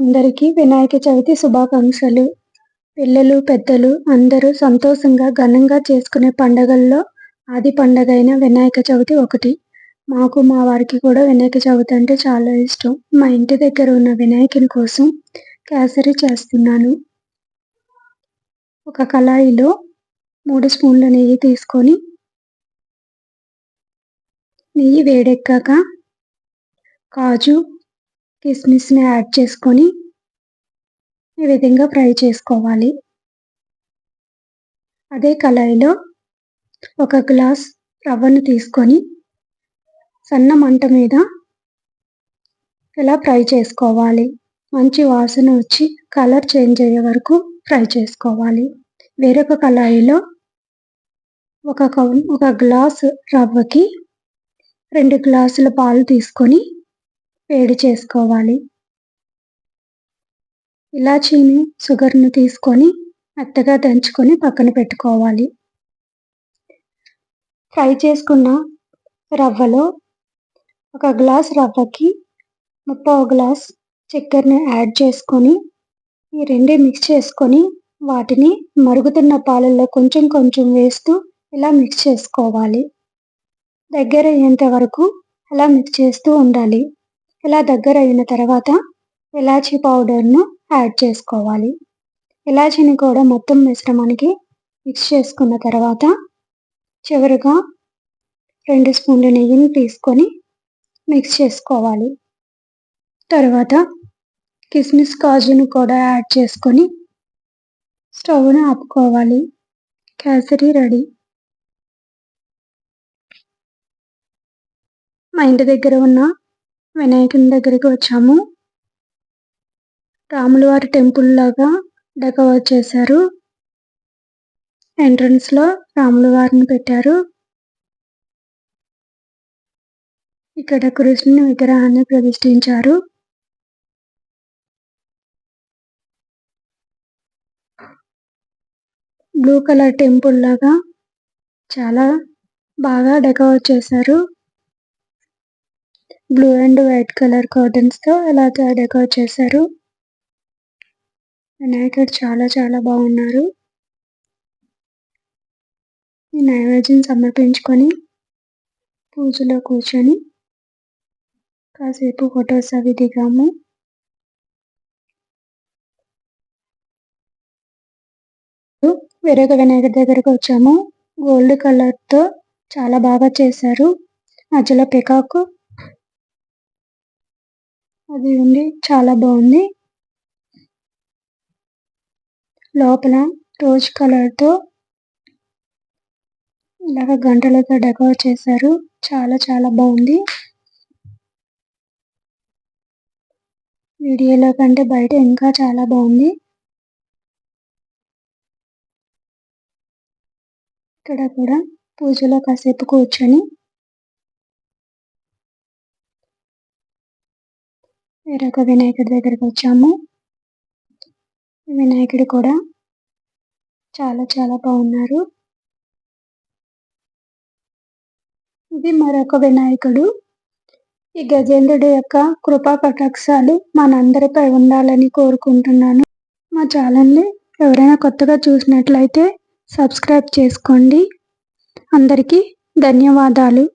అందరికీ వినాయక చవితి శుభాకాంక్షలు. పిల్లలు, పెద్దలు అందరూ సంతోషంగా, ఘనంగా చేసుకునే పండగల్లో ఆది పండగైన వినాయక చవితి ఒకటి. మాకు, మా వారికి కూడా వినాయక చవితి అంటే చాలా ఇష్టం. మా ఇంటి దగ్గర ఉన్న వినాయకుని కోసం కేసరి చేస్తున్నాను. ఒక కళాయిలో 3 స్పూన్ల నెయ్యి తీసుకొని, నెయ్యి వేడెక్కాక కాజు, కిస్మిస్‌ని యాడ్ చేసుకొని ఈ విధంగా ఫ్రై చేసుకోవాలి. అదే కళాయిలో ఒక గ్లాస్ రవ్వను తీసుకొని సన్న మంట మీద ఇలా ఫ్రై చేసుకోవాలి. మంచి వాసన వచ్చి కలర్ చేంజ్ అయ్యే వరకు ఫ్రై చేసుకోవాలి. వేరొక కళాయిలో ఒక గ్లాసు రవ్వకి 2 గ్లాసుల పాలు తీసుకొని వేడి చేసుకోవాలి. ఇలాచీని, షుగర్‌ని తీసుకొని మెత్తగా దంచుకొని పక్కన పెట్టుకోవాలి. ఫ్రై చేసుకున్న రవ్వలో ఒక గ్లాస్ రవ్వకి 3/4 గ్లాస్ చక్కెరని యాడ్ చేసుకొని ఈ రెండు మిక్స్ చేసుకొని వాటిని మరుగుతున్న పాలల్లో కొంచెం కొంచెం వేస్తూ ఇలా మిక్స్ చేసుకోవాలి. దగ్గర అయ్యేంత వరకు అలా మిక్స్ చేస్తూ ఉండాలి. ఇలా దగ్గర అయిన తర్వాత ఇలాచీ పౌడర్‌ను యాడ్ చేసుకోవాలి. ఇలాచీని కూడా మొత్తం మిశ్రమానికి మిక్స్ చేసుకున్న తర్వాత చివరగా 2 స్పూన్ల నెయ్యిని తీసుకొని మిక్స్ చేసుకోవాలి. తర్వాత కిస్మిస్, కాజును కూడా యాడ్ చేసుకొని స్టవ్‌ని ఆపుకోవాలి. కేసరి రెడీ. మా ఇంటి దగ్గర ఉన్న వినాయకుని దగ్గరికి వచ్చాము. రాములవారి టెంపుల్ లాగా డెకరేట్ చేశారు. ఎంట్రన్స్‌లో రాముల వారిని పెట్టారు. ఇక్కడ కృష్ణుని విగ్రహాన్ని ప్రతిష్ఠించారు. బ్లూ కలర్ టెంపుల్ లాగా చాలా బాగా డెకరేట్ చేశారు. బ్లూ అండ్ వైట్ కలర్ కర్టెన్స్‌తో ఇలా డెకరేట్ చేశారు. వినాయకుడు చాలా చాలా బాగున్నారు. ఈ నైవేద్యం సమర్పించుకొని పూజలో కూర్చొని కాసేపు ఫొటోస్ అవి దిగాము. వేరొక వినాయకుడి దగ్గరకు వచ్చాము. గోల్డ్ కలర్‌తో చాలా బాగా చేశారు. మధ్యలో పికాక్ అది ఉంది. చాలా బాగుంది. లోపల రోజ్ కలర్‌తో ఇలాగ గంటలతో డెకరేట్ చేశారు. చాలా చాలా బాగుంది. వీడియోలో కంటే బయట ఇంకా చాలా బాగుంది. ఇక్కడ కూడా పూజలో కాసేపు కూర్చొని వేరొక వినాయకుడి దగ్గరికి వచ్చాము. వినాయకుడు కూడా చాలా చాలా బాగున్నారు. ఇది మరొక వినాయకుడు. ఈ గజేంద్రుడి యొక్క కృపా కటాక్షాలు మనందరిపై ఉండాలని కోరుకుంటున్నాను. మా ఛానల్ని ఎవరైనా కొత్తగా చూసినట్లయితే సబ్స్క్రైబ్ చేసుకోండి. అందరికీ ధన్యవాదాలు.